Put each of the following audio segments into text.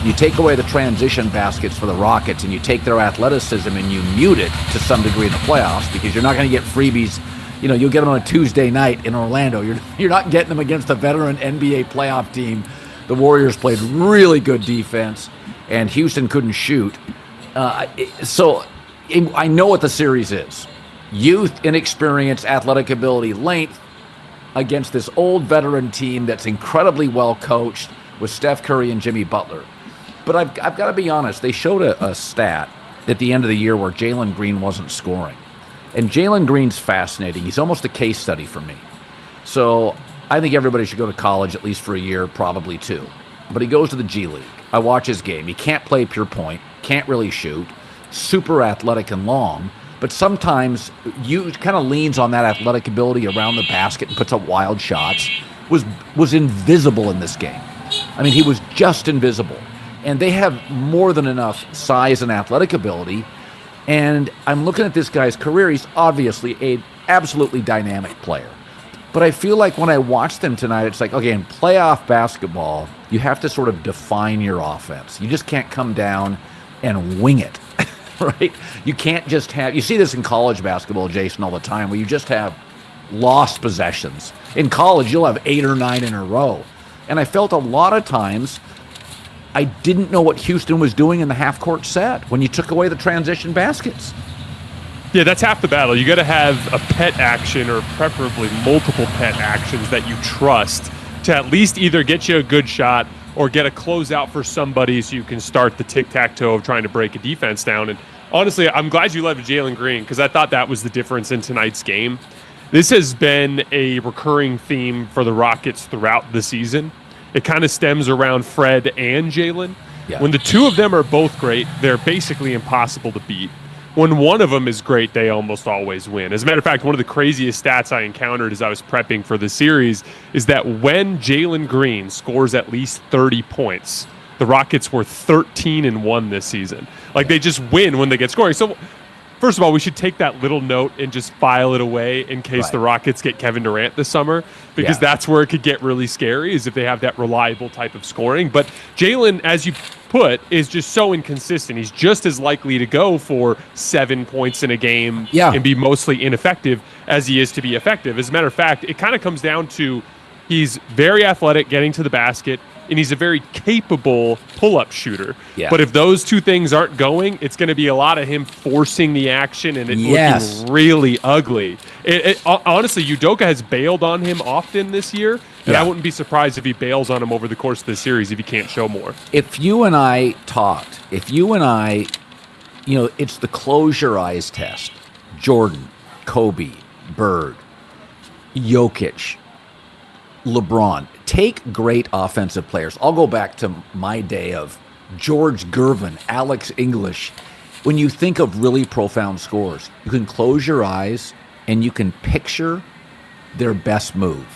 You take away the transition baskets for the Rockets, and you take their athleticism and you mute it to some degree in the playoffs, because you're not going to get freebies. You'll get them on a Tuesday night in Orlando. You're not getting them against a veteran NBA playoff team. The Warriors played really good defense, and Houston couldn't shoot. So I know what the series is. Youth, inexperience, athletic ability, length against this old veteran team that's incredibly well coached with Steph Curry and Jimmy Butler. But I've got to be honest, they showed a stat at the end of the year where Jalen Green wasn't scoring. And Jalen Green's fascinating. He's almost a case study for me. So I think everybody should go to college at least for a year, probably two. But he goes to the G League. I watch his game. He can't play pure point, can't really shoot, super athletic and long, but sometimes you kind of leans on that athletic ability around the basket and puts up wild shots. Was invisible in this game. I mean, he was just invisible. And they have more than enough size and athletic ability. And I'm looking at this guy's career. He's obviously an absolutely dynamic player. But I feel like when I watch them tonight, it's like, okay, in playoff basketball, you have to sort of define your offense. You just can't come down and wing it, right? You can't just have, you see this in college basketball, Jason, all the time, where you just have lost possessions. In college, you'll have 8 or 9 in a row. And I felt a lot of times I didn't know what Houston was doing in the half-court set when you took away the transition baskets. Yeah, that's half the battle. You got to have a pet action, or preferably multiple pet actions that you trust to at least either get you a good shot or get a closeout for somebody so you can start the tic-tac-toe of trying to break a defense down. And honestly, I'm glad you left Jalen Green, because I thought that was the difference in tonight's game. This has been a recurring theme for the Rockets throughout the season. It kind of stems around Fred and Jalen. Yeah. When the two of them are both great, they're basically impossible to beat. When one of them is great, they almost always win. As a matter of fact, one of the craziest stats I encountered as I was prepping for the series is that when Jalen Green scores at least 30 points, the Rockets were 13-1 this season. Like, they just win when they get scoring. So, first of all, we should take that little note and just file it away in case the Rockets get Kevin Durant this summer, because that's where it could get really scary, is if they have that reliable type of scoring. But Jalen, as you put, is just so inconsistent. He's just as likely to go for 7 points in a game and be mostly ineffective as he is to be effective. As a matter of fact, it kind of comes down to he's very athletic getting to the basket, and he's a very capable pull-up shooter. Yeah. But if those two things aren't going, it's going to be a lot of him forcing the action and it looking really ugly. Honestly, Udoka has bailed on him often this year, and I wouldn't be surprised if he bails on him over the course of the series if he can't show more. If you and I talked, it's the close your eyes test. Jordan, Kobe, Bird, Jokic, LeBron. Take great offensive players. I'll go back to my day of George Gervin, Alex English. When you think of really profound scores, you can close your eyes and you can picture their best move.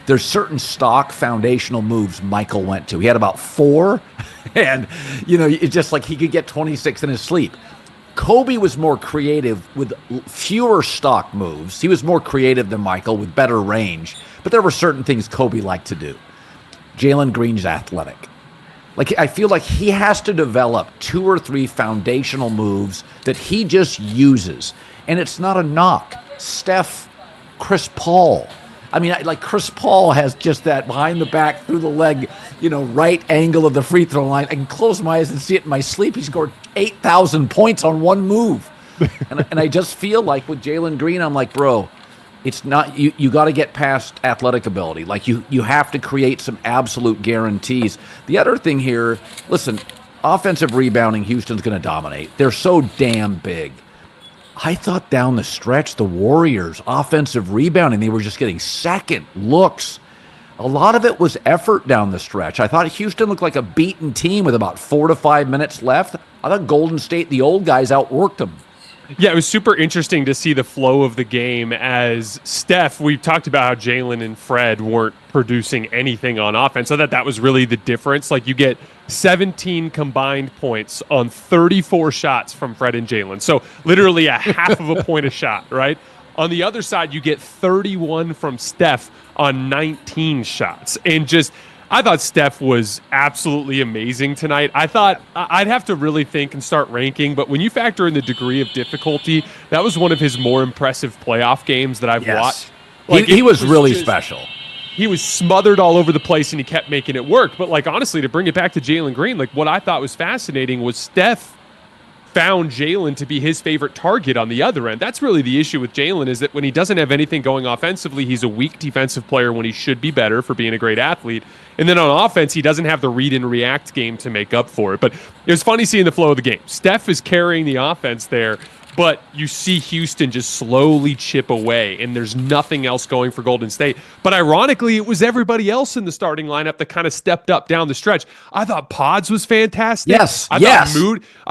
There's certain stock foundational moves Michael went to. He had about 4, and it's just like he could get 26 in his sleep. Kobe was more creative with fewer stock moves. He was more creative than Michael with better range. But there were certain things Kobe liked to do. Jalen Green's athletic. Like, I feel like he has to develop 2 or 3 foundational moves that he just uses. And it's not a knock. Steph, Chris Paul. I mean, like, Chris Paul has just that behind the back, through the leg, right angle of the free throw line. I can close my eyes and see it in my sleep. He scored 8,000 points on one move. and I just feel like with Jalen Green, I'm like, bro, it's not, you got to get past athletic ability. Like, you have to create some absolute guarantees. The other thing here, listen, offensive rebounding, Houston's going to dominate. They're so damn big. I thought down the stretch, the Warriors' offensive rebounding, they were just getting second looks. A lot of it was effort down the stretch. I thought Houston looked like a beaten team with about 4 to 5 minutes left. I thought Golden State, the old guys, outworked them. Yeah, it was super interesting to see the flow of the game as Steph, we've talked about how Jalen and Fred weren't producing anything on offense. I thought that was really the difference. Like, you get 17 combined points on 34 shots from Fred and Jalen. So literally a half of a point a shot, right? On the other side, you get 31 from Steph on 19 shots. And just, I thought Steph was absolutely amazing tonight. I thought I'd have to really think and start ranking, but when you factor in the degree of difficulty, that was one of his more impressive playoff games that I've watched. Like, he was really special. He was smothered all over the place, and he kept making it work. But, like, honestly, to bring it back to Jalen Green, like, what I thought was fascinating was Steph found Jalen to be his favorite target on the other end. That's really the issue with Jalen, is that when he doesn't have anything going offensively, he's a weak defensive player when he should be better for being a great athlete. And then on offense, he doesn't have the read and react game to make up for it. But it was funny seeing the flow of the game. Steph is carrying the offense there, but you see Houston just slowly chip away, and there's nothing else going for Golden State. But ironically, it was everybody else in the starting lineup that kind of stepped up down the stretch. I thought Pods was fantastic. Yes, I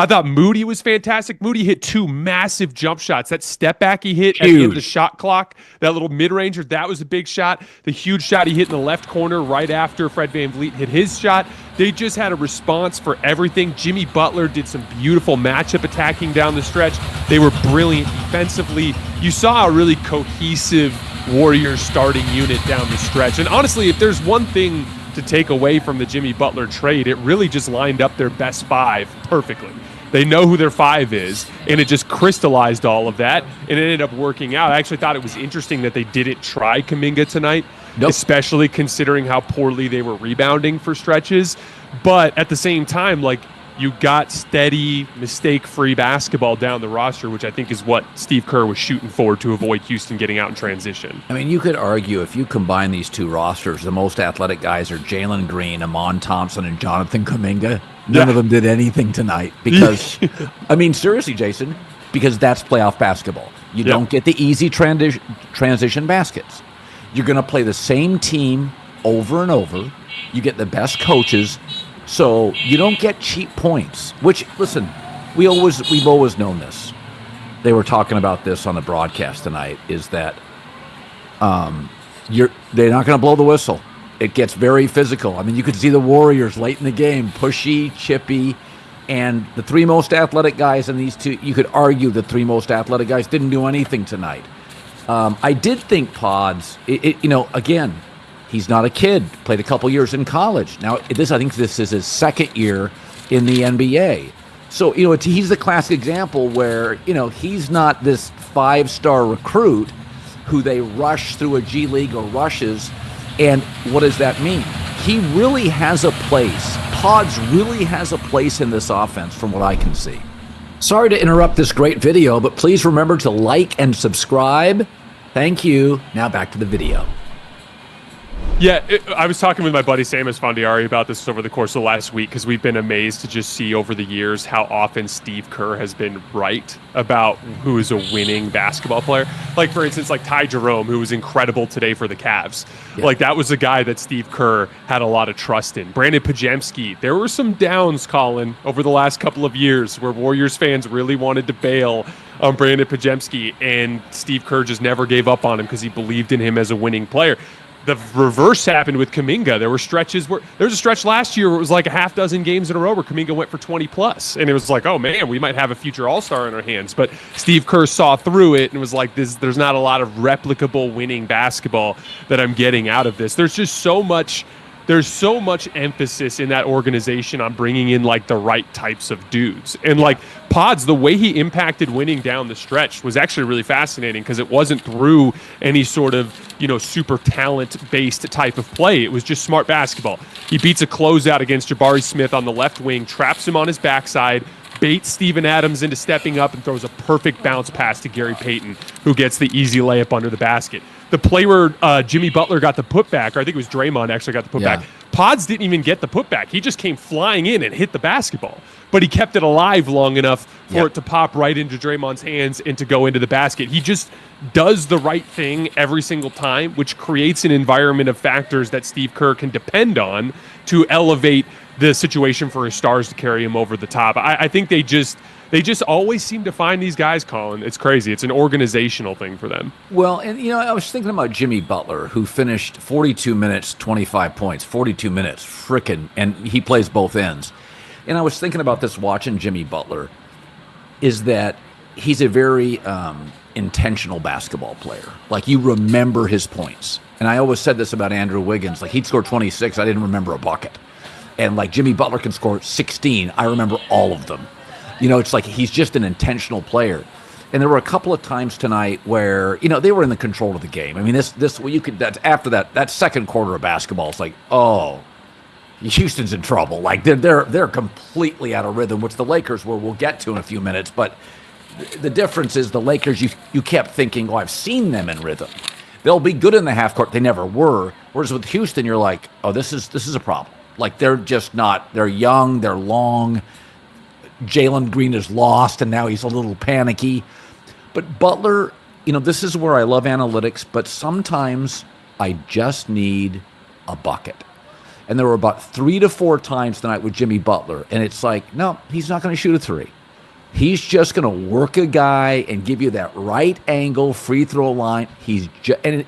thought Moody was fantastic. Moody hit 2 massive jump shots. That step back he hit at the end of the shot clock, that little mid-ranger, that was a big shot. The huge shot he hit in the left corner right after Fred VanVleet hit his shot. They just had a response for everything. Jimmy Butler did some beautiful matchup attacking down the stretch. They were brilliant defensively. You saw a really cohesive Warriors starting unit down the stretch. And honestly, if there's one thing to take away from the Jimmy Butler trade, it really just lined up their best 5 perfectly. They know who their 5 is, and it just crystallized all of that, and it ended up working out. I actually thought it was interesting that they didn't try Kuminga tonight, especially considering how poorly they were rebounding for stretches. But at the same time, like, you got steady, mistake-free basketball down the roster, which I think is what Steve Kerr was shooting for to avoid Houston getting out in transition. I mean, you could argue if you combine these two rosters, the most athletic guys are Jalen Green, Amon Thompson, and Jonathan Kuminga. None of them did anything tonight because, I mean, seriously, Jason, because that's playoff basketball. You don't get the easy transition baskets. You're going to play the same team over and over. You get the best coaches. So you don't get cheap points, which, listen, we've always known this. They were talking about this on the broadcast tonight, is that they're not going to blow the whistle. It gets very physical. I mean, you could see the Warriors late in the game, pushy, chippy, and the 3 most athletic guys in these two, you could argue the 3 most athletic guys didn't do anything tonight. I did think Pods, again, he's not a kid. Played a couple years in college. Now, I think this is his 2nd year in the NBA. So, he's the classic example where, he's not this 5-star recruit who they rush through a G League or rushes. And what does that mean? He really has a place. Pods really has a place in this offense from what I can see. Sorry to interrupt this great video, but please remember to like and subscribe. Thank you. Now back to the video. Yeah, I was talking with my buddy Sam Esfandiari about this over the course of the last week because we've been amazed to just see over the years how often Steve Kerr has been right about who is a winning basketball player. Like, for instance, like Ty Jerome, who was incredible today for the Cavs. Yeah. Like, that was a guy that Steve Kerr had a lot of trust in. Brandon Pajemski, there were some downs, Colin, over the last couple of years where Warriors fans really wanted to bail on Brandon Pajemski, and Steve Kerr just never gave up on him because he believed in him as a winning player. The reverse happened with Kuminga. There were stretches where there was a stretch last year where it was like a half dozen games in a row where Kuminga went for 20 plus. And it was like, oh man, we might have a future all-star in our hands. But Steve Kerr saw through it and was like, there's not a lot of replicable winning basketball that I'm getting out of this. There's so much emphasis in that organization on bringing in like the right types of dudes. And like Pods, the way he impacted winning down the stretch was actually really fascinating because it wasn't through any sort of, super talent-based type of play. It was just smart basketball. He beats a closeout against Jabari Smith on the left wing, traps him on his backside, baits Steven Adams into stepping up, and throws a perfect bounce pass to Gary Payton, who gets the easy layup under the basket. The play where Jimmy Butler got the putback, or I think it was Draymond actually got the putback. Yeah. Pods didn't even get the putback. He just came flying in and hit the basketball. But he kept it alive long enough for it to pop right into Draymond's hands and to go into the basket. He just does the right thing every single time, which creates an environment of factors that Steve Kerr can depend on to elevate the situation for his stars to carry him over the top. I think they just always seem to find these guys, Colin. It's crazy. It's an organizational thing for them. Well, and, I was thinking about Jimmy Butler, who finished 42 minutes, 25 points, 42 minutes, and he plays both ends. And I was thinking about this watching Jimmy Butler, is that he's a very intentional basketball player. Like, you remember his points. And I always said this about Andrew Wiggins. Like, he'd score 26. I didn't remember a bucket. And like Jimmy Butler can score 16. I remember all of them. It's like he's just an intentional player. And there were a couple of times tonight where, they were in the control of the game. I mean, that's after that second quarter of basketball, it's like, oh, Houston's in trouble. Like, they're completely out of rhythm, which the Lakers were. We'll get to in a few minutes. But the difference is the Lakers, you kept thinking, oh, I've seen them in rhythm. They'll be good in the half court. They never were. Whereas with Houston, you're like, oh, this is a problem. Like, they're just not. They're young. They're long. Jalen Green is lost, and now he's a little panicky. But Butler, this is where I love analytics, but sometimes I just need a bucket. And there were about 3 to 4 times tonight with Jimmy Butler, and it's like, no, he's not going to shoot a three. He's just going to work a guy and give you that right angle free throw line. And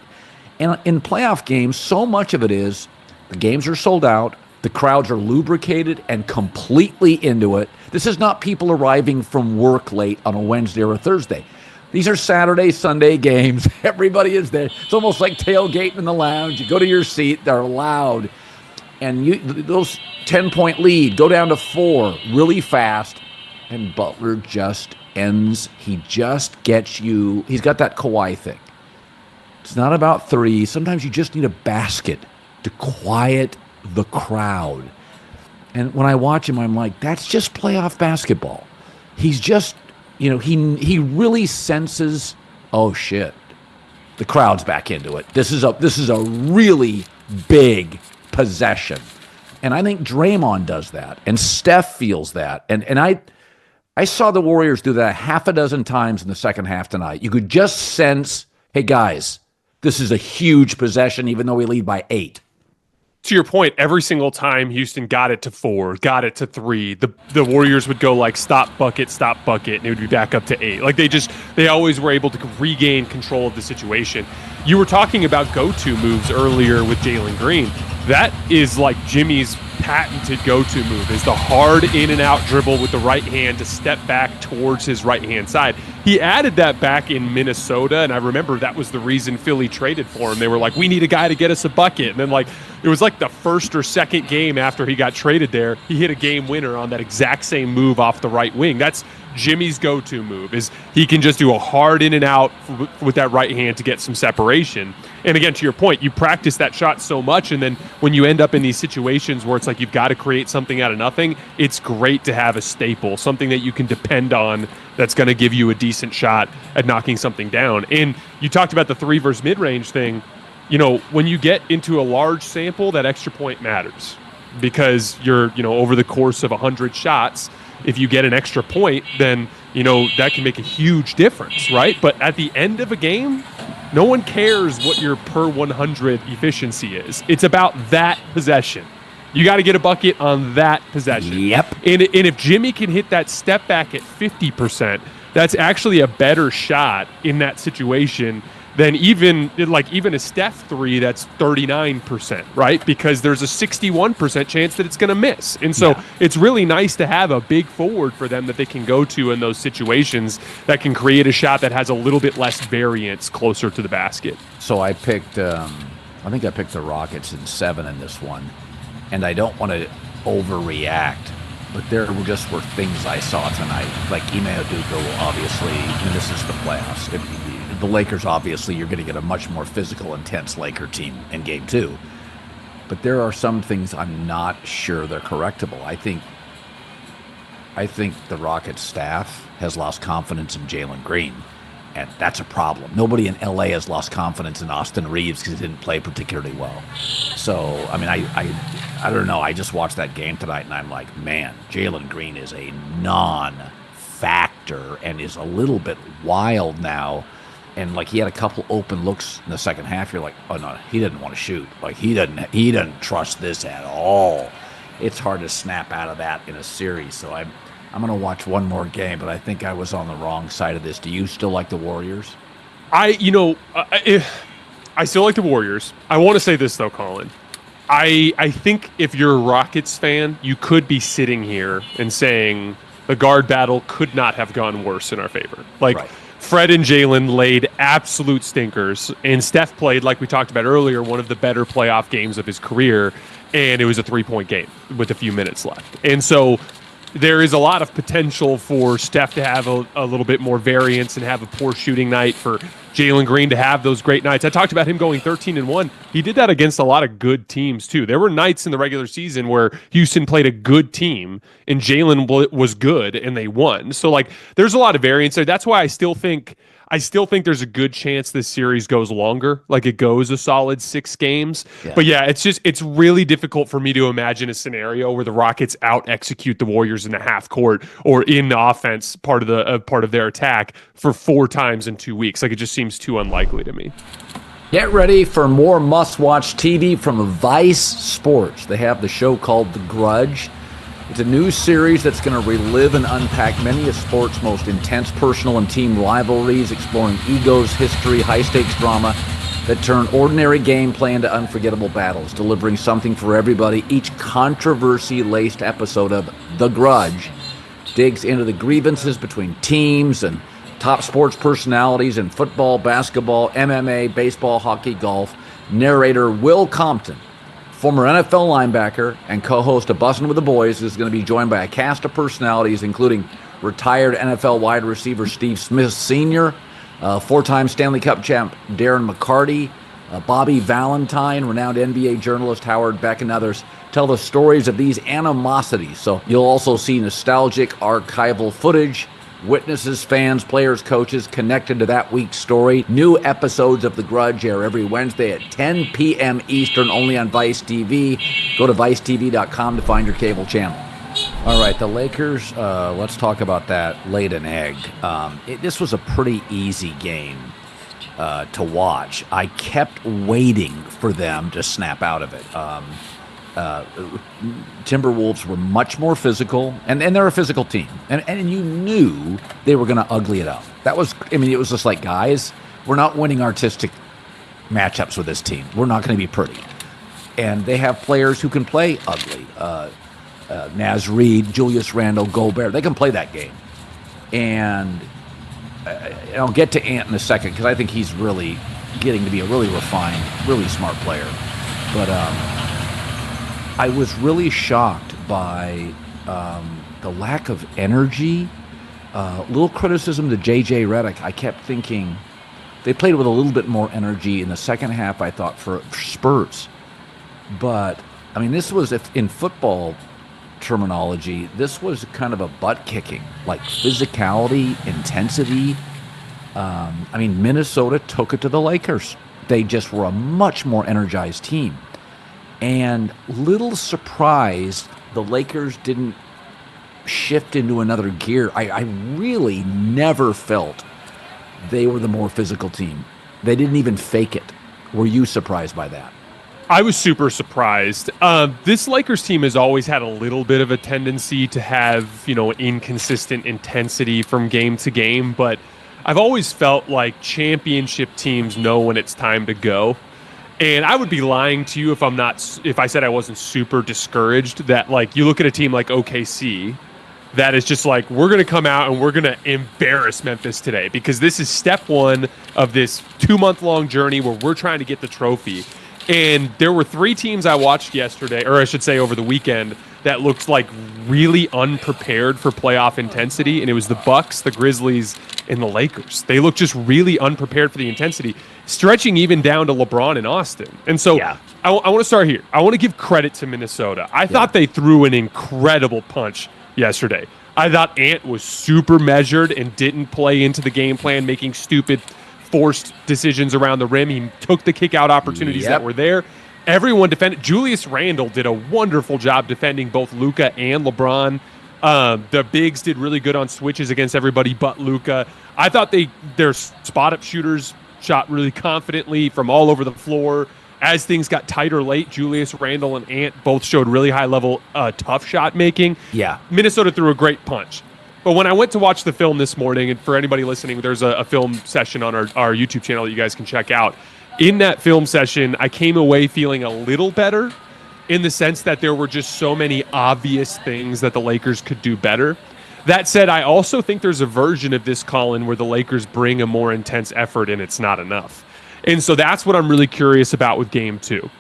in playoff games, so much of it is the games are sold out. The crowds are lubricated and completely into it. This is not people arriving from work late on a Wednesday or a Thursday. These are Saturday, Sunday games. Everybody is there. It's almost like tailgating in the lounge. You go to your seat. They're loud. And those 10-point lead go down to 4 really fast. And Butler just ends. He just gets you. He's got that Kawhi thing. It's not about three. Sometimes you just need a basket to quiet the crowd. And when I watch him, I'm like, that's just playoff basketball. He's just, he really senses, oh shit, the crowd's back into it. This is a really big possession. And I think Draymond does that, and Steph feels that. And I saw the Warriors do that half a dozen times in the second half tonight. You could just sense, hey guys, this is a huge possession, even though we lead by 8. To your point, every single time Houston got it to 4, got it to 3, the Warriors would go like stop bucket, and it would be back up to 8. Like they always were able to regain control of the situation. You were talking about go-to moves earlier with Jalen Green. That is like Jimmy's patented go-to move, is the hard in and out dribble with the right hand to step back towards his right hand side. He added that back in Minnesota, and I remember that was the reason Philly traded for him. They were like, we need a guy to get us a bucket. And then it was like the first or second game after he got traded there, he hit a game winner on that exact same move off the right wing. That's Jimmy's go-to move, is he can just do a hard in and out with that right hand to get some separation. And again, to your point, you practice that shot so much, and then when you end up in these situations where it's like you've got to create something out of nothing, it's great to have a staple, something that you can depend on that's going to give you a decent shot at knocking something down. And you talked about the 3 versus mid-range thing. When you get into a large sample, that extra point matters because you're, over the course of 100 shots, if you get an extra point, then, that can make a huge difference, right? But at the end of a game, no one cares what your per 100 efficiency is. It's about that possession. You got to get a bucket on that possession. Yep. And if Jimmy can hit that step back at 50%, that's actually a better shot in that situation than even a Steph 3 that's 39%, right? Because there's a 61% chance that it's going to miss. And so It's really nice to have a big forward for them that they can go to in those situations that can create a shot that has a little bit less variance closer to the basket. So I picked, I think I picked the Rockets in 7 in this one. And I don't want to overreact, but there were things I saw tonight. Like Ime Udoka, obviously, this is the playoffs. The Lakers, obviously, you're going to get a much more physical, intense Laker team in Game 2. But there are some things I'm not sure they're correctable. I think the Rockets staff has lost confidence in Jalen Green, and that's a problem. Nobody in LA has lost confidence in Austin Reeves because he didn't play particularly well. So, I mean, I don't know. I just watched that game tonight, and I'm like, man, Jalen Green is a non-factor and is a little bit wild now. And like he had a couple open looks in the second half. You're like, oh no, he didn't want to shoot. Like he doesn't trust this at all. It's hard to snap out of that in a series. So I'm going to watch one more game, but I think I was on the wrong side of this. Do you still like the Warriors? I still like the Warriors. I want to say this though, Colin. I think if you're a Rockets fan, you could be sitting here and saying, the guard battle could not have gone worse in our favor. Like, Right. Fred and Jalen laid absolute stinkers, and Steph played, like we talked about earlier, one of the better playoff games of his career, and it was a 3-point game with a few minutes left. And so there is a lot of potential for Steph to have a little bit more variance and have a poor shooting night, for Jalen Green to have those great nights. I talked about him going 13-1. He did that against a lot of good teams, too. There were nights in the regular season where Houston played a good team and Jalen was good and they won. So, like, there's a lot of variance there. That's why I still think there's a good chance this series goes longer, like it goes a solid 6 games. Yeah. But yeah, it's really difficult for me to imagine a scenario where the Rockets out execute the Warriors in the half court or in the offense part of their attack for 4 times in 2 weeks. Like, it just seems too unlikely to me. Get ready for more must-watch TV from Vice Sports. They have the show called The Grudge. It's a new series that's going to relive and unpack many of sports' most intense personal and team rivalries, exploring egos, history, high-stakes drama that turn ordinary gameplay into unforgettable battles, delivering something for everybody. Each controversy-laced episode of The Grudge digs into the grievances between teams and top sports personalities in football, basketball, MMA, baseball, hockey, golf. Narrator Will Compton, former NFL linebacker and co-host of Bussin' with the Boys, is going to be joined by a cast of personalities, including retired NFL wide receiver Steve Smith Sr., 4-time Stanley Cup champ Darren McCarty, Bobby Valentine, renowned NBA journalist Howard Beck, and others tell the stories of these animosities. So you'll also see nostalgic archival footage, witnesses, fans, players, coaches connected to that week's story. New episodes of The Grudge air every Wednesday at 10 p.m. Eastern, only on Vice TV. Go to vicetv.com to find your cable channel. All right, the Lakers, let's talk about that, laid an egg. This was a pretty easy game to watch. I kept waiting for them to snap out of it. Timberwolves were much more physical, and they're a physical team. And you knew they were going to ugly it up. It was just like, guys, we're not winning artistic matchups with this team. We're not going to be pretty. And they have players who can play ugly. Naz Reid, Julius Randle, Gobert, they can play that game. And I'll get to Ant in a second, because I think he's really getting to be a really refined, really smart player. But I was really shocked by the lack of energy. Little criticism to J.J. Redick. I kept thinking they played with a little bit more energy in the second half, I thought, for spurts. But, I mean, this was, in football terminology, this was kind of a butt-kicking, like physicality, intensity. Minnesota took it to the Lakers. They just were a much more energized team. And little surprised the Lakers didn't shift into another gear. I really never felt they were the more physical team. They didn't even fake it. Were you surprised by that? I was super surprised. This Lakers team has always had a little bit of a tendency to have, inconsistent intensity from game to game, but I've always felt like championship teams know when it's time to go. And I would be lying to you if I said I wasn't super discouraged that, like, you look at a team like OKC that is just like, we're going to come out and we're going to embarrass Memphis today, because this is step one of this 2-month-long journey where we're trying to get the trophy. And there were 3 teams I watched yesterday, or I should say over the weekend, that looked like really unprepared for playoff intensity, and it was the Bucks, the Grizzlies, and the Lakers. They looked just really unprepared for the intensity, stretching even down to LeBron and Austin. And so I want to start here. I want to give credit to Minnesota. I thought they threw an incredible punch yesterday. I thought Ant was super measured and didn't play into the game plan, making stupid forced decisions around the rim. He took the kick-out opportunities that were there. Everyone defended. Julius Randle did a wonderful job defending both Luka and LeBron. The bigs did really good on switches against everybody but Luka. I thought their spot-up shooters shot really confidently from all over the floor. As things got tighter late, Julius Randle and Ant both showed really high-level tough shot making. Yeah. Minnesota threw a great punch. But when I went to watch the film this morning, and for anybody listening, there's a film session on our YouTube channel that you guys can check out. In that film session, I came away feeling a little better, in the sense that there were just so many obvious things that the Lakers could do better. That said, I also think there's a version of this, Colin, where the Lakers bring a more intense effort and it's not enough. And so that's what I'm really curious about with game 2.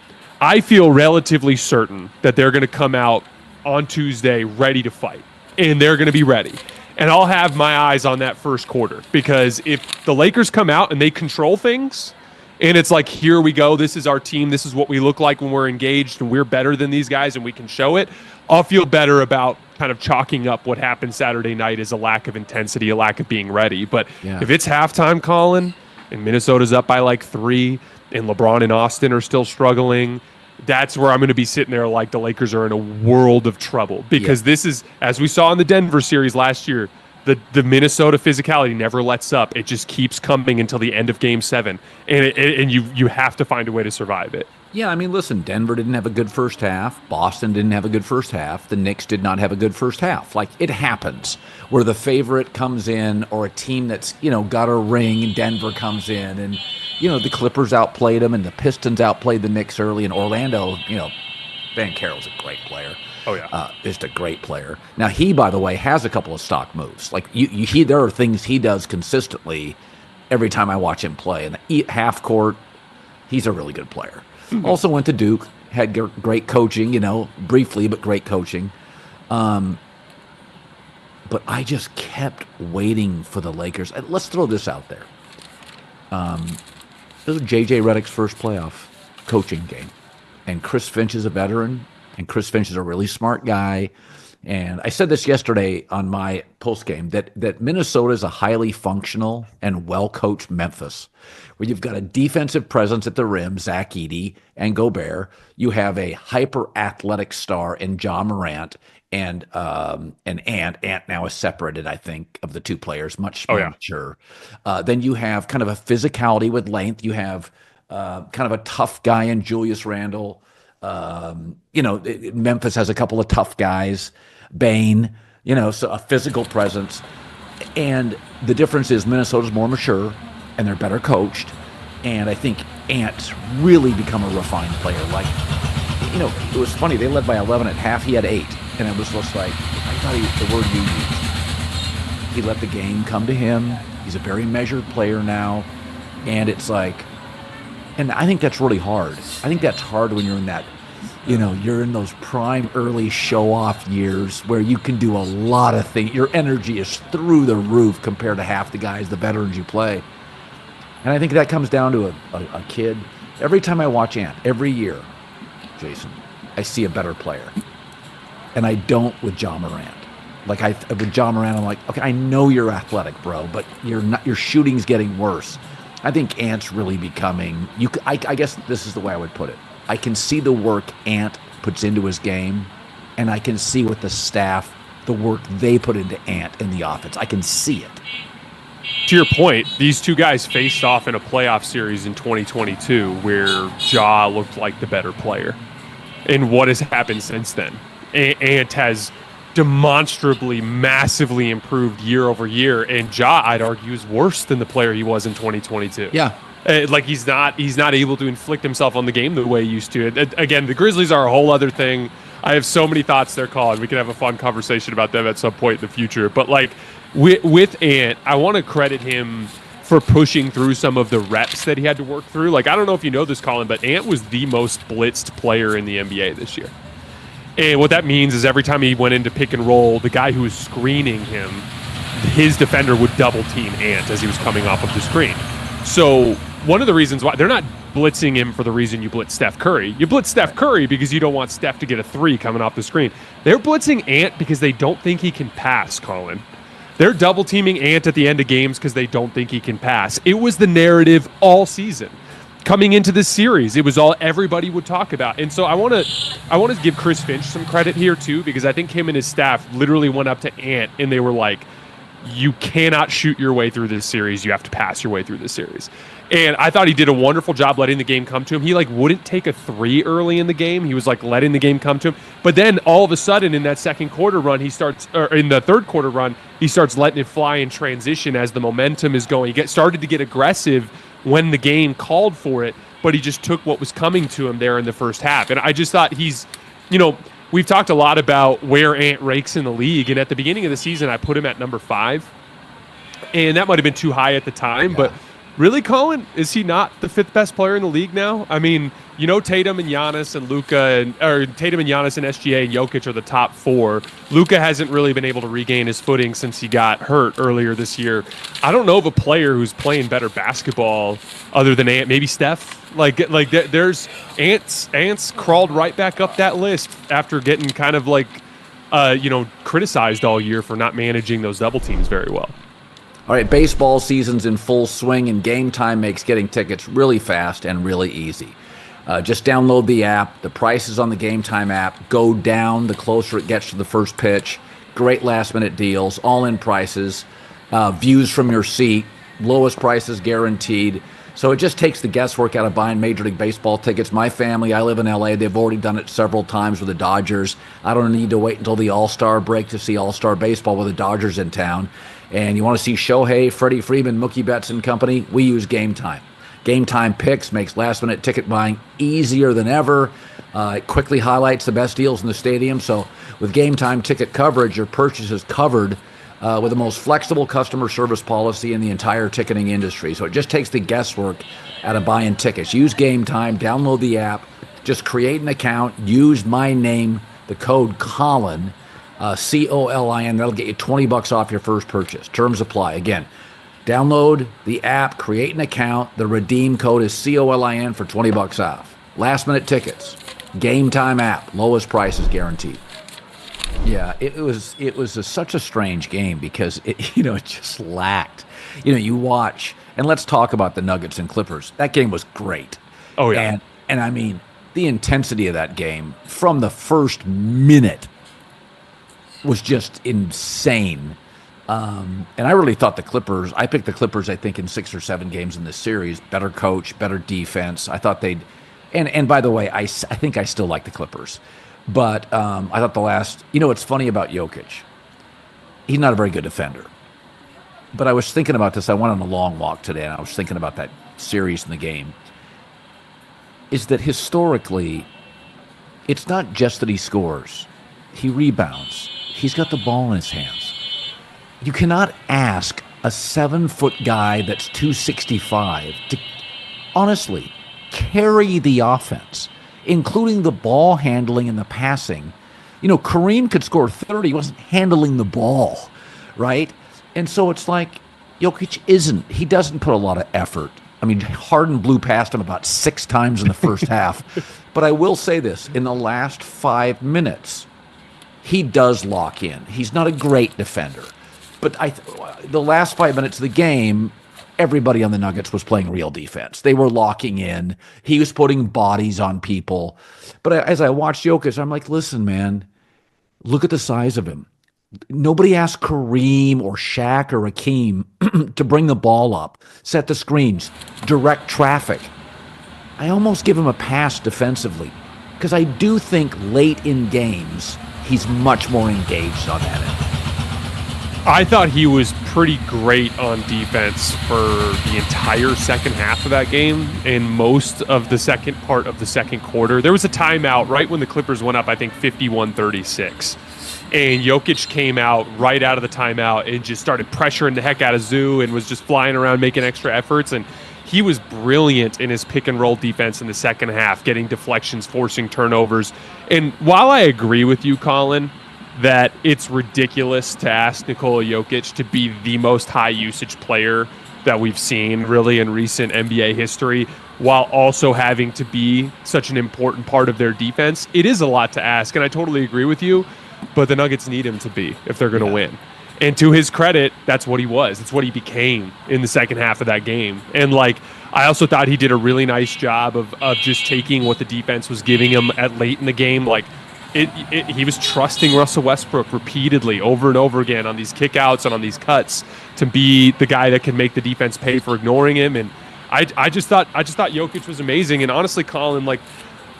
I feel relatively certain that they're going to come out on Tuesday ready to fight, and they're going to be ready. And I'll have my eyes on that first quarter, because if the Lakers come out and they control things, and it's like, here we go, this is our team, this is what we look like when we're engaged, and we're better than these guys and we can show it, I'll feel better about kind of chalking up what happened Saturday night as a lack of intensity, a lack of being ready. But if it's halftime, Colin, and Minnesota's up by like 3, and LeBron and Austin are still struggling, that's where I'm going to be sitting there like the Lakers are in a world of trouble. Because this is, as we saw in the Denver series last year, the Minnesota physicality never lets up. It just keeps coming until the end of Game 7. And you have to find a way to survive it. Yeah, I mean, listen, Denver didn't have a good first half. Boston didn't have a good first half. The Knicks did not have a good first half. Like, it happens where the favorite comes in, or a team that's, got a ring, and Denver comes in, and, the Clippers outplayed them, and the Pistons outplayed the Knicks early, and Orlando, Van Carroll's a great player. Oh, yeah. Just a great player. Now, he, by the way, has a couple of stock moves. Like, there are things he does consistently every time I watch him play. And the half court, he's a really good player. Mm-hmm. Also went to Duke, had great coaching, briefly, but great coaching. But I just kept waiting for the Lakers. Let's throw this out there. This was J.J. Redick's first playoff coaching game. And Chris Finch is a veteran, and Chris Finch is a really smart guy. And I said this yesterday on my postgame, that Minnesota is a highly functional and well-coached Memphis, where you've got a defensive presence at the rim, Zach Edey and Gobert. You have a hyper-athletic star in Ja Morant, and Ant. Ant now is separated, I think, of the two players, much more mature. Then you have kind of a physicality with length. You have kind of a tough guy in Julius Randle. Memphis has a couple of tough guys. Bane, so a physical presence. And the difference is Minnesota's more mature, and they're better coached. And I think Ant's really become a refined player. Like, it was funny. They led by 11 at half. He had 8. And it was just like, I thought the word you used. He let the game come to him. He's a very measured player now. And it's like, and I think that's really hard. I think that's hard when you're in that, you're in those prime early show-off years where you can do a lot of things. Your energy is through the roof compared to half the guys, the veterans you play. And I think that comes down to a kid. Every time I watch Ant, every year, Jason, I see a better player. And I don't with Ja Morant. With Ja Morant, I'm like, okay, I know you're athletic, bro, but your shooting's getting worse. I think Ant's really becoming, I guess this is the way I would put it. I can see the work Ant puts into his game, and I can see with the staff, the work they put into Ant in the offense. I can see it. To your point, these two guys faced off in a playoff series in 2022 where Ja looked like the better player. And what has happened since then? Ant has demonstrably, massively improved year over year, and Ja, I'd argue, is worse than the player he was in 2022. Yeah. He's not able to inflict himself on the game the way he used to. Again, the Grizzlies are a whole other thing. I have so many thoughts there, Colin. We can have a fun conversation about them at some point in the future. But with Ant, I want to credit him for pushing through some of the reps that he had to work through. I don't know if you know this, Colin, but Ant was the most blitzed player in the NBA this year. And what that means is every time he went into pick and roll, the guy who was screening him, his defender would double team Ant as he was coming off of the screen. So one of the reasons why they're not blitzing him for the reason you blitz Steph Curry. You blitz Steph Curry because you don't want Steph to get a 3 coming off the screen. They're blitzing Ant because they don't think he can pass, Colin. They're double teaming Ant at the end of games because they don't think he can pass. It was the narrative all season. Coming into this series, it was all everybody would talk about. And so I want to give Chris Finch some credit here too, because I think him and his staff literally went up to Ant and they were like, you cannot shoot your way through this series. You have to pass your way through this series. And I thought he did a wonderful job letting the game come to him. He wouldn't take a 3 early in the game. He was letting the game come to him. But then all of a sudden in that second quarter run, in the third quarter run, he starts letting it fly in transition as the momentum is going. He started to get aggressive when the game called for it, but he just took what was coming to him there in the first half. And I just thought he's, we've talked a lot about where Ant ranks in the league, and at the beginning of the season, I put him at number 5, and that might have been too high at the time, but really, Colin, is he not the 5th best player in the league now? I mean, Tatum and Giannis and Tatum and Giannis and SGA and Jokic are the top 4. Luka hasn't really been able to regain his footing since he got hurt earlier this year. I don't know of a player who's playing better basketball other than Ant. Maybe Steph. There's Ant's crawled right back up that list after getting kind of criticized all year for not managing those double teams very well. All right, baseball season's in full swing, and Game Time makes getting tickets really fast and really easy. Just download the app. The prices on the Game Time app go down the closer it gets to the first pitch. Great last-minute deals, all-in prices, views from your seat, lowest prices guaranteed. So it just takes the guesswork out of buying Major League Baseball tickets. My family, I live in L.A., they've already done it several times with the Dodgers. I don't need to wait until the All-Star break to see All-Star Baseball with the Dodgers in town. And you want to see Shohei, Freddie Freeman, Mookie Betts and company, we use Game Time. Game Time Picks makes last-minute ticket buying easier than ever. It quickly highlights the best deals in the stadium. So with Game Time ticket coverage, your purchase is covered with the most flexible customer service policy in the entire ticketing industry. So it just takes the guesswork out of buying tickets. Use Game Time, download the app, just create an account, use my name, the code Colin, COLIN. That'll get you $20 off your first purchase. Terms apply. Again, download the app, create an account. The redeem code is COLIN for $20 off. Last minute tickets. Game Time app. Lowest prices guaranteed. Yeah, it was such a strange game because it just lacked. You watch, and let's talk about the Nuggets and Clippers. That game was great. Oh yeah. And I mean, the intensity of that game from the first minute was just insane. And I really thought I picked the Clippers, I think, in 6 or 7 games in this series. Better coach, better defense. I thought they'd, and by the way, I think I still like the Clippers. But I thought what's funny about Jokic, he's not a very good defender. But I was thinking about this. I went on a long walk today, and I was thinking about that series in the game. Is that historically, it's not just that he scores. He rebounds. He's got the ball in his hands. You cannot ask a 7-foot guy that's 265 to, honestly, carry the offense, including the ball handling and the passing. Kareem could score 30. He wasn't handling the ball, right? And so it's like Jokic isn't. He doesn't put a lot of effort. I mean, Harden blew past him about 6 times in the first half. But I will say this. In the last 5 minutes, he does lock in. He's not a great defender. But the last 5 minutes of the game, everybody on the Nuggets was playing real defense. They were locking in. He was putting bodies on people. But as I watched Jokic, I'm like, listen, man, look at the size of him. Nobody asked Kareem or Shaq or Hakeem to bring the ball up, set the screens, direct traffic. I almost give him a pass defensively because I do think late in games, he's much more engaged on that end. I thought he was pretty great on defense for the entire second half of that game and most of the second part of the second quarter. There was a timeout right when the Clippers went up, I think 51-36. And Jokic came out right out of the timeout and just started pressuring the heck out of Zoo and was just flying around making extra efforts. And he was brilliant in his pick and roll defense in the second half, getting deflections, forcing turnovers. And while I agree with you, Colin, that it's ridiculous to ask Nikola Jokic to be the most high usage player that we've seen really in recent NBA history, while also having to be such an important part of their defense, it is a lot to ask. And I totally agree with you, but the Nuggets need him to be if they're going to win. And to his credit, that's what he was. It's what he became in the second half of that game. And I also thought he did a really nice job of just taking what the defense was giving him at late in the game. He was trusting Russell Westbrook repeatedly over and over again on these kickouts and on these cuts to be the guy that can make the defense pay for ignoring him. And I just thought Jokic was amazing. And honestly, Colin,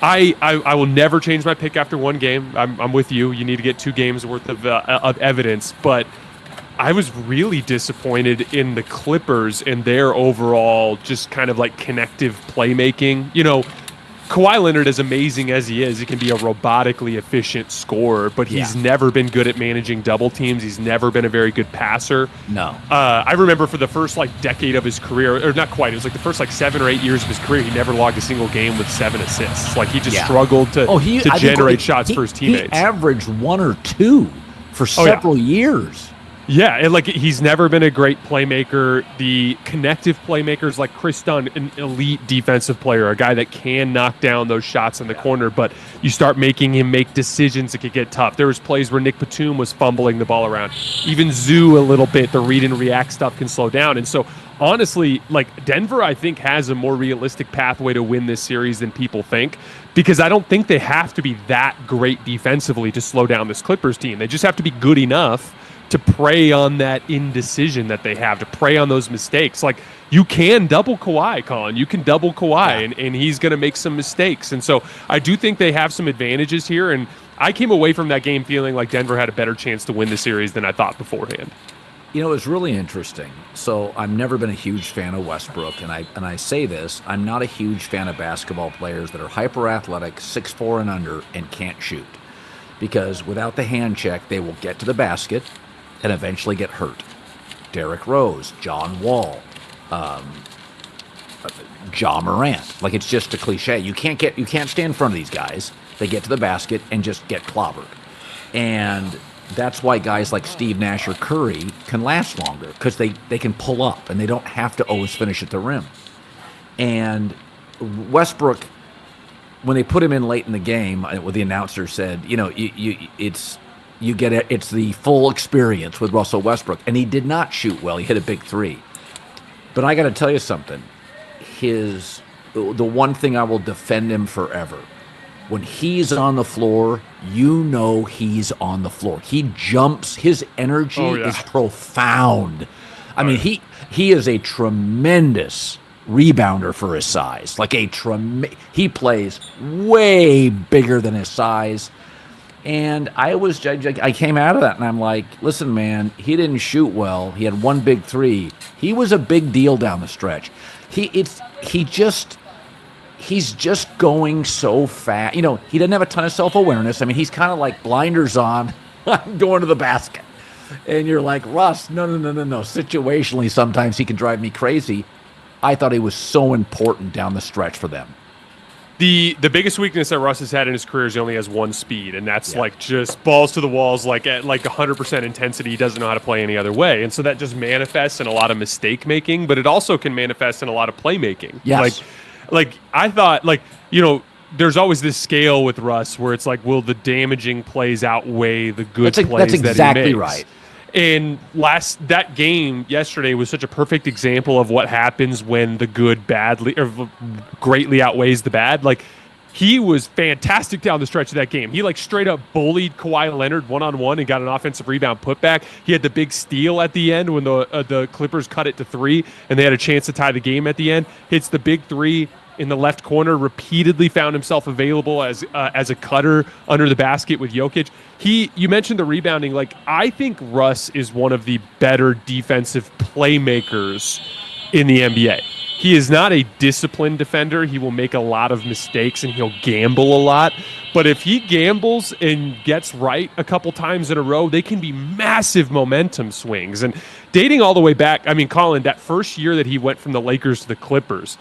I will never change my pick after one game. I'm with you. You need to get 2 games worth of evidence. But I was really disappointed in the Clippers and their overall just kind of connective playmaking. Kawhi Leonard, as amazing as he is, he can be a robotically efficient scorer, but he's never been good at managing double teams. He's never been a very good passer. No. I remember for the first decade of his career, or not quite, it was the first 7 or 8 years of his career, he never logged a single game with 7 assists. He just struggled to generate shots for his teammates. He averaged 1 or 2 for several years. Yeah, and he's never been a great playmaker. The connective playmakers like Chris Dunn, an elite defensive player, a guy that can knock down those shots in the corner, but you start making him make decisions that could get tough. There was plays where Nick Batum was fumbling the ball around. Even Zoo a little bit, the read and react stuff can slow down. And so honestly, Denver, I think, has a more realistic pathway to win this series than people think, because I don't think they have to be that great defensively to slow down this Clippers team. They just have to be good enough to prey on that indecision that they have, to prey on those mistakes. You can double Kawhi, Colin. You can double Kawhi, and he's going to make some mistakes. And so I do think they have some advantages here, and I came away from that game feeling like Denver had a better chance to win the series than I thought beforehand. It's really interesting. So I've never been a huge fan of Westbrook, and I say this, I'm not a huge fan of basketball players that are hyper-athletic, 6'4" and under, and can't shoot. Because without the hand check, they will get to the basket and eventually get hurt. Derrick Rose, John Wall, Ja Morant. It's just a cliche. You can't stand in front of these guys. They get to the basket and just get clobbered. And that's why guys like Steve Nash or Curry can last longer, because they can pull up and they don't have to always finish at the rim. And Westbrook, when they put him in late in the game, the announcer said, it's the full experience with Russell Westbrook. And he did not shoot well. He hit a big 3. But I got to tell you something. The one thing I will defend him forever, when he's on the floor, he's on the floor. He jumps. His energy is profound. I mean, he is a tremendous rebounder for his size. He plays way bigger than his size. And I came out of that and I'm like, listen, man, he didn't shoot well. He had 1 big 3. He was a big deal down the stretch. He's just going so fast. He doesn't have a ton of self-awareness. I mean, he's kind of like blinders on. I'm going to the basket. And you're like, Russ, no. Situationally, sometimes he can drive me crazy. I thought he was so important down the stretch for them. The biggest weakness that Russ has had in his career is he only has 1 speed, and that's just balls to the walls, at 100% intensity. He doesn't know how to play any other way, and so that just manifests in a lot of mistake making, but it also can manifest in a lot of playmaking. Yes. I thought, there's always this scale with Russ where it's will the damaging plays outweigh the good plays that he makes? That's exactly right. And that game yesterday was such a perfect example of what happens when the good greatly outweighs the bad. He was fantastic down the stretch of that game. He straight up bullied Kawhi Leonard one-on-one and got an offensive rebound putback. He had the big steal at the end when the Clippers cut it to 3 and they had a chance to tie the game at the end. Hits the big 3 in the left corner, repeatedly found himself available as a cutter under the basket with Jokic. You mentioned the rebounding. I think Russ is one of the better defensive playmakers in the NBA. He is not a disciplined defender. He will make a lot of mistakes and he'll gamble a lot. But if he gambles and gets right a couple times in a row, they can be massive momentum swings. And dating all the way back, Colin, that first year that he went from the Lakers to the Clippers,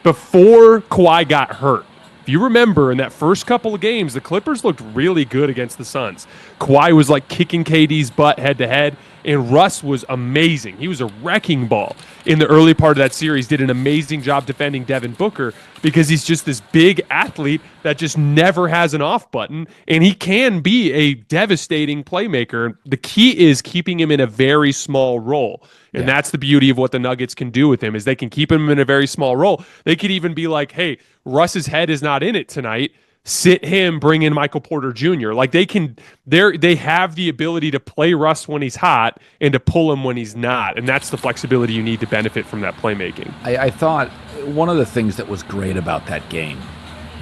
before Kawhi got hurt, if you remember, in that first couple of games, the Clippers looked really good against the Suns. Kawhi was kicking KD's butt head-to-head, and Russ was amazing. He was a wrecking ball in the early part of that series, did an amazing job defending Devin Booker because he's just this big athlete that just never has an off button, and he can be a devastating playmaker. The key is keeping him in a very small role. And that's the beauty of what the Nuggets can do with him, is they can keep him in a very small role. They could even be like, hey, Russ's head is not in it tonight. Sit him, bring in Michael Porter Jr. They have the ability to play Russ when he's hot and to pull him when he's not. And that's the flexibility you need to benefit from that playmaking. I thought one of the things that was great about that game,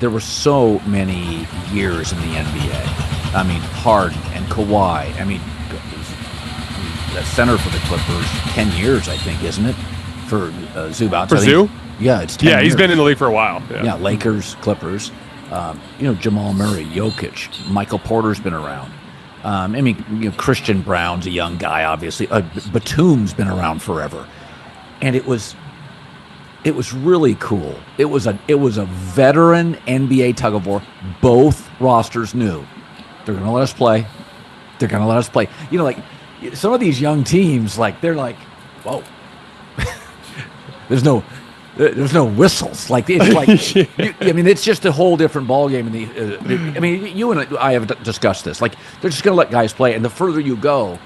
there were so many years in the NBA. Harden and Kawhi. The center for the Clippers, 10 years, I think, isn't it? For Zubac. For Zoo? Yeah, it's 10 Yeah, he's years. been in the league for a while. Yeah, Lakers, Clippers. Jamal Murray, Jokic, Michael Porter's been around. Christian Brown's a young guy, obviously. Batum's been around forever, and it was really cool. It was a veteran NBA tug of war. Both rosters knew they're going to let us play. They're going to let us play. Like some of these young teams, like they're like, whoa. There's no whistles. Like it's like, it's just a whole different ballgame. You and I have discussed this. Like they're just going to let guys play, and the further you go,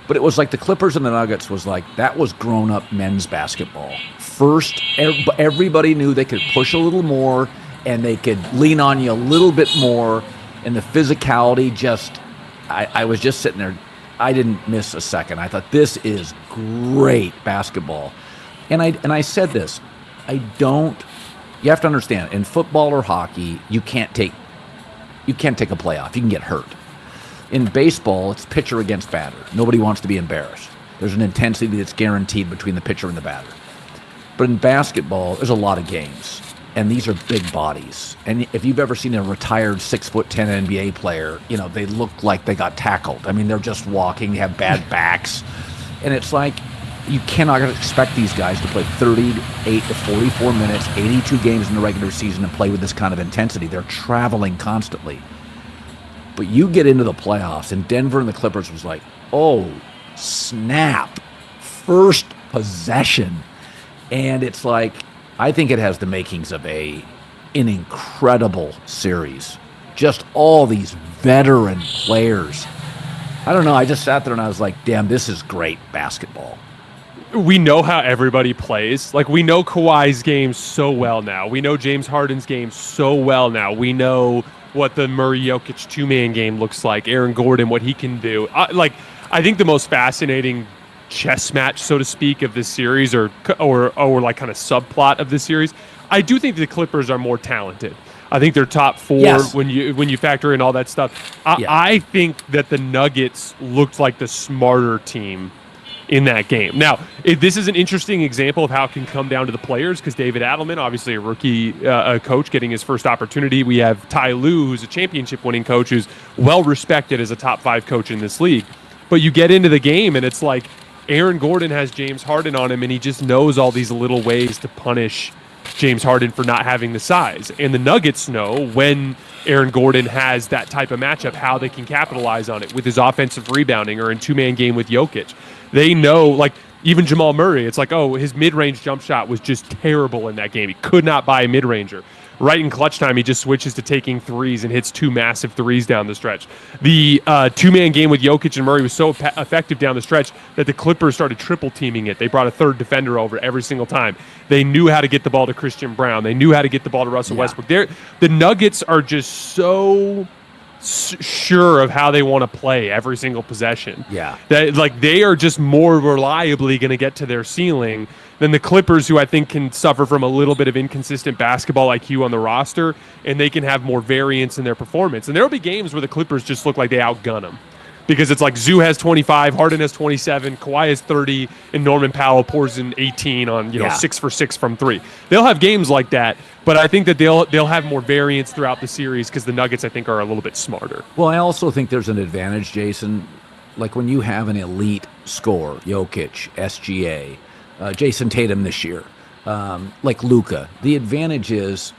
but it was like the Clippers and the Nuggets was like that was grown-up men's basketball. First, everybody knew they could push a little more, and they could lean on you a little bit more, and the physicality just. I was just sitting there. I didn't miss a second. I thought this is great basketball, and I said this. You have to understand, in football or hockey, you can't take a playoff. You can get hurt. In baseball, it's pitcher against batter. Nobody wants to be embarrassed. There's an intensity that's guaranteed between the pitcher and the batter. But in basketball, there's a lot of games, and these are big bodies. And if you've ever seen a retired 6'10" NBA player, they look like they got tackled. They're just walking. They have bad backs. And it's like, you cannot expect these guys to play 38 to 44 minutes, 82 games in the regular season and play with this kind of intensity. They're traveling constantly. But you get into the playoffs, and Denver and the Clippers was like, oh, snap. First possession. And it's like, I think it has the makings of an incredible series. Just all these veteran players. I don't know. I just sat there and I was like, damn, this is great basketball. We know how everybody plays. Like, we know Kawhi's game so well now. We know James Harden's game so well now. We know what the Murray-Jokic two-man game looks like. Aaron Gordon, what he can do. I think the most fascinating chess match, so to speak, of this series, or like kind of subplot of this series, I do think the Clippers are more talented. I think they're top four. Yes. when you factor in all that stuff. I think that the Nuggets looked like the smarter team in that game. Now, this is an interesting example of how it can come down to the players, because David Adelman, obviously a rookie coach getting his first opportunity. We have Ty Lue, who's a championship-winning coach, who's well-respected as a top-5 coach in this league. But you get into the game, and it's like Aaron Gordon has James Harden on him, and he just knows all these little ways to punish James Harden for not having the size. And the Nuggets know when Aaron Gordon has that type of matchup, how they can capitalize on it with his offensive rebounding or in two-man game with Jokic. They know, like, even Jamal Murray, it's like, oh, his mid-range jump shot was just terrible in that game. He could not buy a mid-ranger. Right in clutch time, he just switches to taking threes and hits two massive threes down the stretch. The two-man game with Jokic and Murray was so effective down the stretch that the Clippers started triple-teaming it. They brought a third defender over every single time. They knew how to get the ball to Christian Brown. They knew how to get the ball to Russell Westbrook. The Nuggets are just so sure of how they want to play every single possession. Yeah. That, like, they are just more reliably going to get to their ceiling than the Clippers, who I think can suffer from a little bit of inconsistent basketball IQ on the roster, and they can have more variance in their performance. And there will be games where the Clippers just look like they outgun them, because it's like Zoo has 25, Harden has 27, Kawhi has 30, and Norman Powell pours in 18 on 6 for 6 from three. They'll have games like that, but I think that they'll have more variance throughout the series, because the Nuggets, I think, are a little bit smarter. Well, I also think there's an advantage, Jason. Like when you have an elite scorer, Jokic, SGA, Jason Tatum this year, like Luka, the advantage is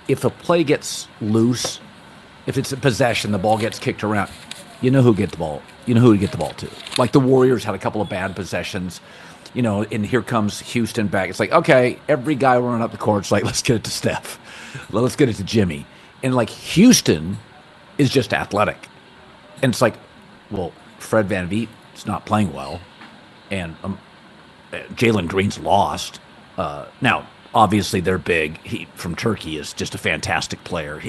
if a play gets loose, if it's a possession, the ball gets kicked around, you know who get the ball. You know who to get the ball to. Like the Warriors had a couple of bad possessions, and here comes Houston back. It's like, okay, every guy running up the court, it's like, let's get it to Steph. Let's get it to Jimmy. And like Houston is just athletic. And it's like, well, Fred VanVleet is not playing well. And Jalen Green's lost. Now, obviously, they're big. He from Turkey is just a fantastic player.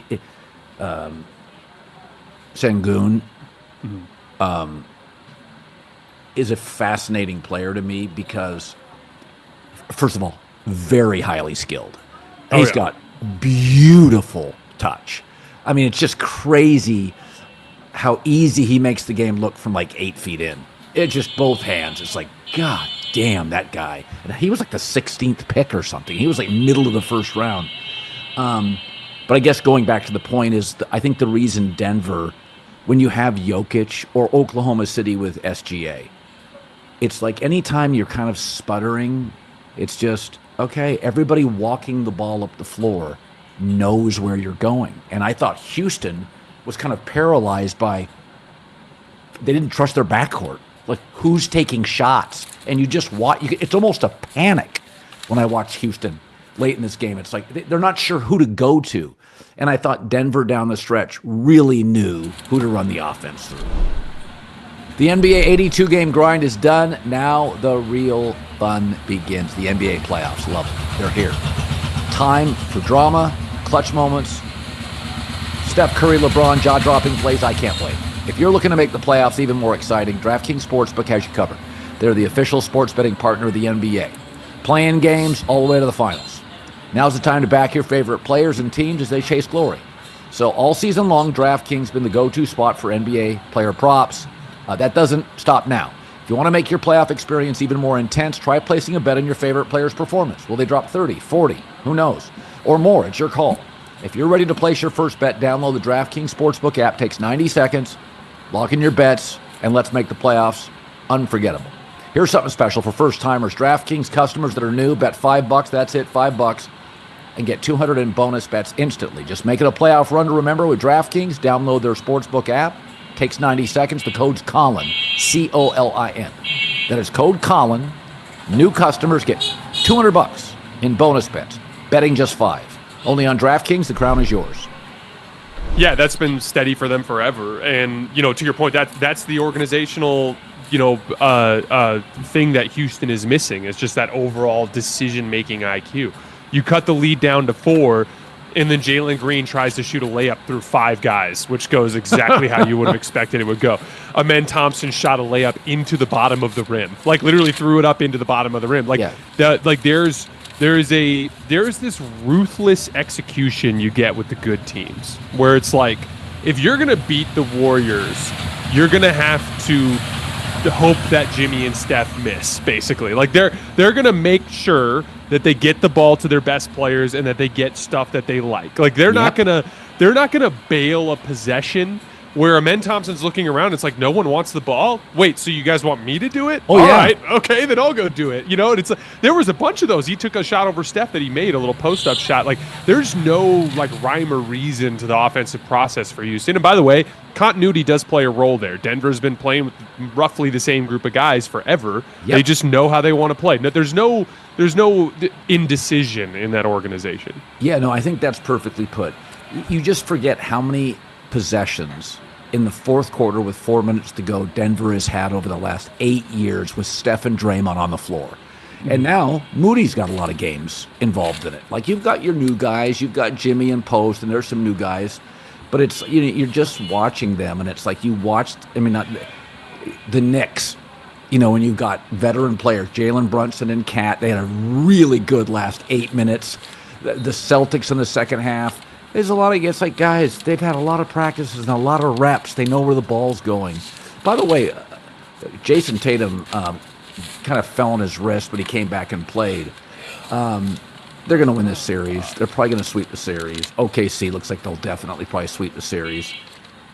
Sengun is a fascinating player to me because, first of all, very highly skilled. He's got beautiful touch. I mean, it's just crazy how easy he makes the game look from like 8 feet in. It just both hands. It's like, God damn, that guy. And he was like the 16th pick or something. He was like middle of the first round. But I guess going back to the point is, I think the reason Denver, when you have Jokic or Oklahoma City with SGA, it's like anytime you're kind of sputtering, it's just, okay, everybody walking the ball up the floor knows where you're going. And I thought Houston was kind of paralyzed by, they didn't trust their backcourt. Like, who's taking shots? And you just watch, it's almost a panic when I watch Houston late in this game. It's like they're not sure who to go to. And I thought Denver down the stretch really knew who to run the offense through. The NBA 82-game grind is done. Now the real fun begins. The NBA playoffs. Love it. They're here. Time for drama, clutch moments, Steph Curry, LeBron, jaw-dropping plays. I can't wait. If you're looking to make the playoffs even more exciting, DraftKings Sportsbook has you covered. They're the official sports betting partner of the NBA. Playing games all the way to the finals. Now's the time to back your favorite players and teams as they chase glory. So all season long, DraftKings has been the go-to spot for NBA player props. That doesn't stop now. If you want to make your playoff experience even more intense, try placing a bet on your favorite player's performance. Will they drop 30, 40, who knows, or more? It's your call. If you're ready to place your first bet, download the DraftKings Sportsbook app. Takes 90 seconds. Lock in your bets, and let's make the playoffs unforgettable. Here's something special for first-timers. DraftKings customers that are new, bet $5. That's it, $5. And get 200 in bonus bets instantly. Just make it a playoff run to remember with DraftKings. Download their Sportsbook app. Takes 90 seconds. The code's Colin, C-O-L-I-N. That is code Colin. New customers get $200 in bonus bets. Betting just $5. Only on DraftKings, the crown is yours. Yeah, that's been steady for them forever. And, to your point, that's the organizational, thing that Houston is missing. It's just that overall decision-making IQ. You cut the lead down to 4, and then Jalen Green tries to shoot a layup through 5 guys, which goes exactly how you would have expected it would go. Amen Thompson shot a layup into the bottom of the rim, like literally threw it up into the bottom of the rim. There's this ruthless execution you get with the good teams, where it's like, if you're gonna beat the Warriors, you're gonna have to hope that Jimmy and Steph miss, basically. Like they're gonna make sure that they get the ball to their best players and that they get stuff that they like. Like they're not gonna bail a possession where Amen Thompson's looking around. It's like, no one wants the ball. Wait, so you guys want me to do it? Oh, all yeah. right, okay, then I'll go do it. And it's like, there was a bunch of those. He took a shot over Steph that he made, a little post-up shot. Like, there's no rhyme or reason to the offensive process for Houston. And by the way, continuity does play a role there. Denver's been playing with roughly the same group of guys forever. Yep. They just know how they want to play. No, there's no indecision in that organization. Yeah, no, I think that's perfectly put. You just forget how many possessions in the fourth quarter with 4 minutes to go Denver has had over the last 8 years with Steph and Draymond on the floor. Mm-hmm. And now Moody's got a lot of games involved in it. Like, you've got your new guys, you've got Jimmy and Post, and there's some new guys. But it's, you're just watching them, and it's like you watched, not the Knicks, when you've got veteran players, Jalen Brunson and Cat, they had a really good last 8 minutes. The Celtics in the second half, there's a lot of, it's like, guys, they've had a lot of practices and a lot of reps. They know where the ball's going. By the way, Jason Tatum kind of fell on his wrist, but he came back and played. They're going to win this series. They're probably going to sweep the series. OKC looks like they'll definitely probably sweep the series.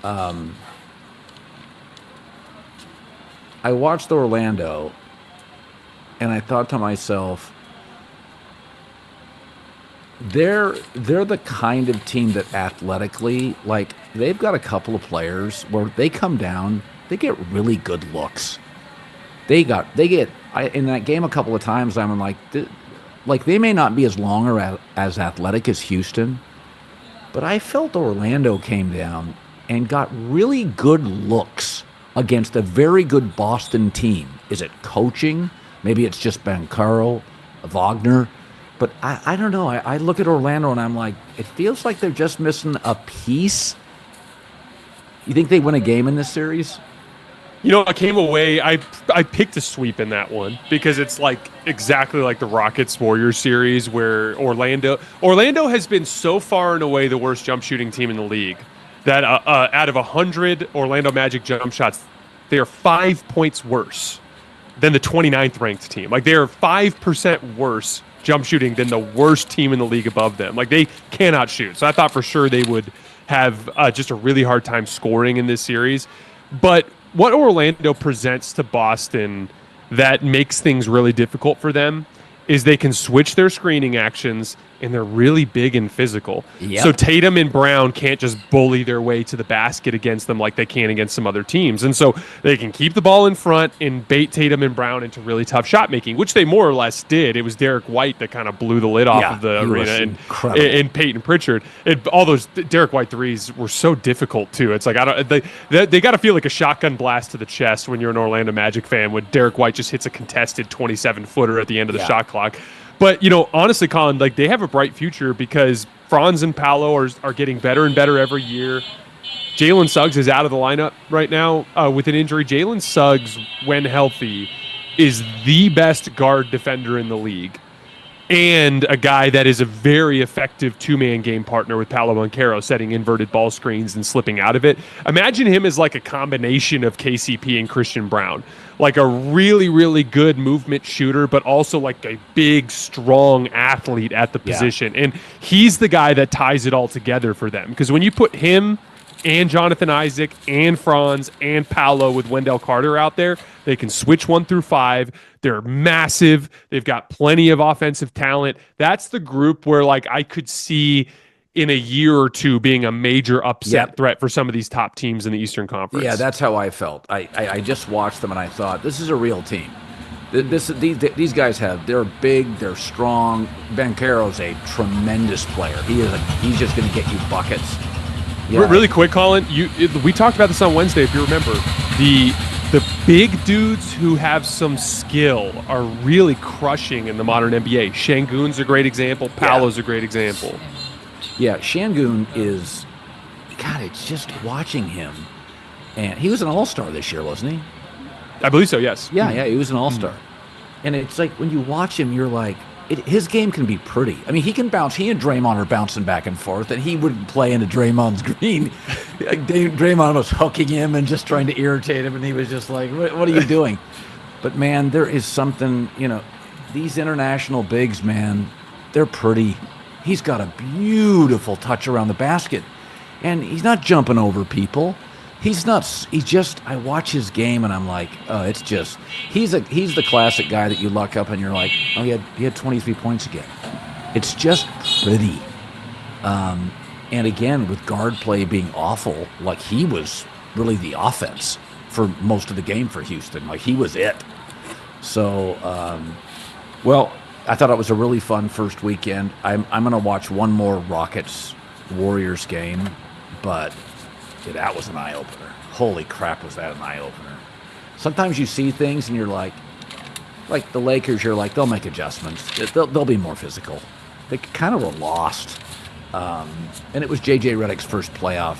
I watched Orlando, and I thought to myself, they're the kind of team that athletically, like, they've got a couple of players where they come down, they get really good looks. They get in that game a couple of times. I'm like they may not be as long or as athletic as Houston, but I felt Orlando came down and got really good looks against a very good Boston team. Is it coaching? Maybe it's just Banchero, Wagner. But I don't know. I look at Orlando and I'm like, it feels like they're just missing a piece. You think they win a game in this series? I came away, I picked a sweep in that one because it's like exactly like the Rockets-Warriors series where Orlando has been so far and away the worst jump shooting team in the league that out of 100 Orlando Magic jump shots, they are 5 points worse than the 29th ranked team. Like, they are 5% worse jump shooting than the worst team in the league above them. Like, they cannot shoot. So I thought for sure they would have just a really hard time scoring in this series. But what Orlando presents to Boston that makes things really difficult for them is they can switch their screening actions, and they're really big and physical. Yep. So Tatum and Brown can't just bully their way to the basket against them like they can against some other teams. And so they can keep the ball in front and bait Tatum and Brown into really tough shot making, which they more or less did. It was Derek White that kind of blew the lid off of the arena, and Peyton Pritchard. All those Derek White threes were so difficult too. It's like, they got to feel like a shotgun blast to the chest when you're an Orlando Magic fan when Derek White just hits a contested 27-footer at the end of the shot clock. But, honestly, Colin, like, they have a bright future because Franz and Paolo are getting better and better every year. Jalen Suggs is out of the lineup right now with an injury. Jalen Suggs, when healthy, is the best guard defender in the league and a guy that is a very effective two-man game partner with Paolo Banchero, setting inverted ball screens and slipping out of it. Imagine him as like a combination of KCP and Christian Brown. Like a really, really good movement shooter, but also like a big, strong athlete at the position. And he's the guy that ties it all together for them. Because when you put him and Jonathan Isaac and Franz and Paolo with Wendell Carter out there, they can switch 1 through 5. They're massive. They've got plenty of offensive talent. That's the group where, like, I could see in a year or two being a major upset threat for some of these top teams in the Eastern Conference. Yeah, that's how I felt. I just watched them and I thought, this is a real team. These guys they're big, they're strong. Banchero's a tremendous player. He's just going to get you buckets. Yeah. Really quick, Colin, we talked about this on Wednesday, if you remember. The big dudes who have some skill are really crushing in the modern NBA. Şengün's a great example. Paolo's a great example. Yeah, Şengün is, God, it's just watching him. And he was an all-star this year, wasn't he? I believe so, yes. Yeah, he was an all-star. And it's like when you watch him, you're like, his game can be pretty. I mean, he can bounce. He and Draymond are bouncing back and forth, and he wouldn't play into Draymond's green. Draymond was hooking him and just trying to irritate him, and he was just like, what are you doing? But, man, there is something, these international bigs, man, they're pretty. He's got a beautiful touch around the basket, and he's not jumping over people. I watch his game and I'm like, he's the classic guy that you look up and you're like, oh, he had 23 points again. It's just pretty. And again, with guard play being awful, like he was really the offense for most of the game for Houston. Like he was it. So, I thought it was a really fun first weekend. I'm going to watch one more Rockets-Warriors game, but that was an eye-opener. Holy crap, was that an eye-opener. Sometimes you see things and you're like the Lakers, you're like, they'll make adjustments. They'll be more physical. They kind of were lost. And it was J.J. Redick's first playoff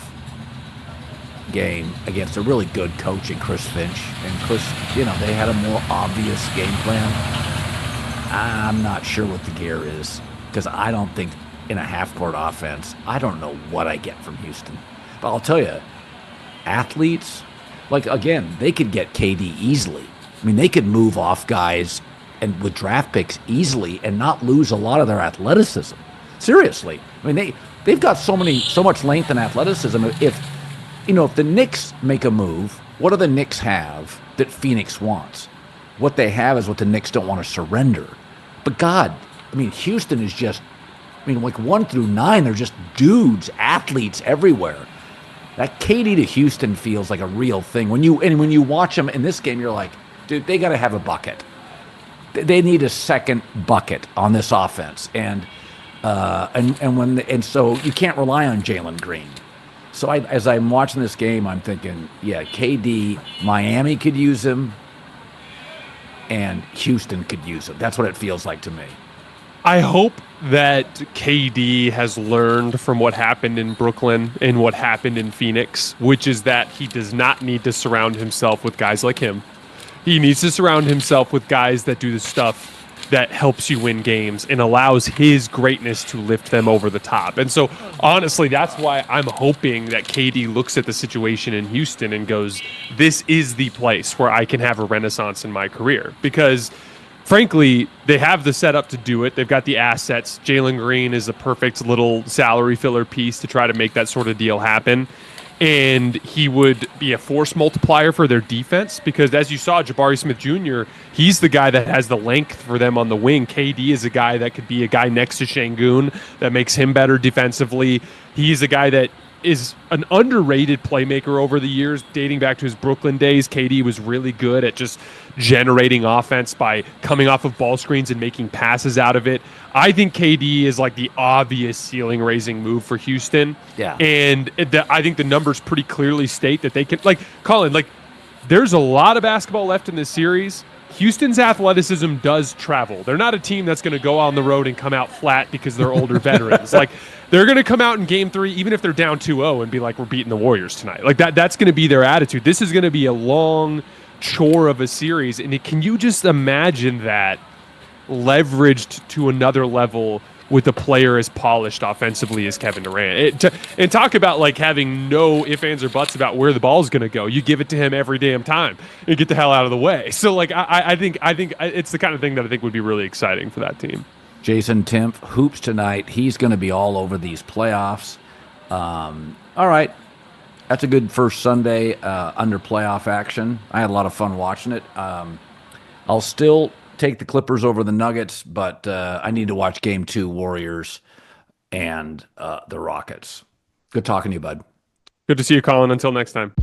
game against a really good coach in Chris Finch. And Chris, they had a more obvious game plan. I'm not sure what the gear is because I don't think in a half-court offense, I don't know what I get from Houston. But I'll tell you, athletes, again, they could get KD easily. I mean, they could move off guys and with draft picks easily and not lose a lot of their athleticism. Seriously. I mean, they've got so much length and athleticism. If the Knicks make a move, what do the Knicks have that Phoenix wants? What they have is what the Knicks don't want to surrender. But God, I mean, Houston is just, 1 through 9, they're just dudes, athletes everywhere. That KD to Houston feels like a real thing. When you watch them in this game, you're like, dude, they got to have a bucket. They need a second bucket on this offense, and so you can't rely on Jalen Green. So as I'm watching this game, I'm thinking, yeah, KD, Miami could use him, and Houston could use him. That's what it feels like to me. I hope that KD has learned from what happened in Brooklyn and what happened in Phoenix, which is that he does not need to surround himself with guys like him. He needs to surround himself with guys that do the stuff that helps you win games and allows his greatness to lift them over the top. And so, honestly, that's why I'm hoping that KD looks at the situation in Houston and goes, this is the place where I can have a renaissance in my career. Because, frankly, they have the setup to do it. They've got the assets. Jalen Green is a perfect little salary filler piece to try to make that sort of deal happen. And he would be a force multiplier for their defense because, as you saw, Jabari Smith Jr., he's the guy that has the length for them on the wing. KD is a guy that could be a guy next to Şengün that makes him better defensively. He's a guy that is an underrated playmaker over the years, dating back to his Brooklyn days. KD was really good at just generating offense by coming off of ball screens and making passes out of it. I think KD is like the obvious ceiling-raising move for Houston. Yeah. And I think the numbers pretty clearly state that they can, like, Colin, like, there's a lot of basketball left in this series. Houston's athleticism does travel. They're not a team that's going to go on the road and come out flat because they're older veterans. Like, they're going to come out in game 3, even if they're down 2-0, and be like, we're beating the Warriors tonight. Like, that's going to be their attitude. This is going to be a long chore of a series. And can you just imagine that leveraged to another level with a player as polished offensively as Kevin Durant? And talk about like having no ifs, ands, or buts about where the ball is going to go. You give it to him every damn time and get the hell out of the way. So like I think it's the kind of thing that I think would be really exciting for that team. Jason Timpf, hoops tonight. He's going to be all over these playoffs. All right. That's a good first Sunday under playoff action. I had a lot of fun watching it. I'll still take the Clippers over the Nuggets, but I need to watch Game 2, Warriors and the Rockets. Good talking to you, bud. Good to see you, Colin. Until next time.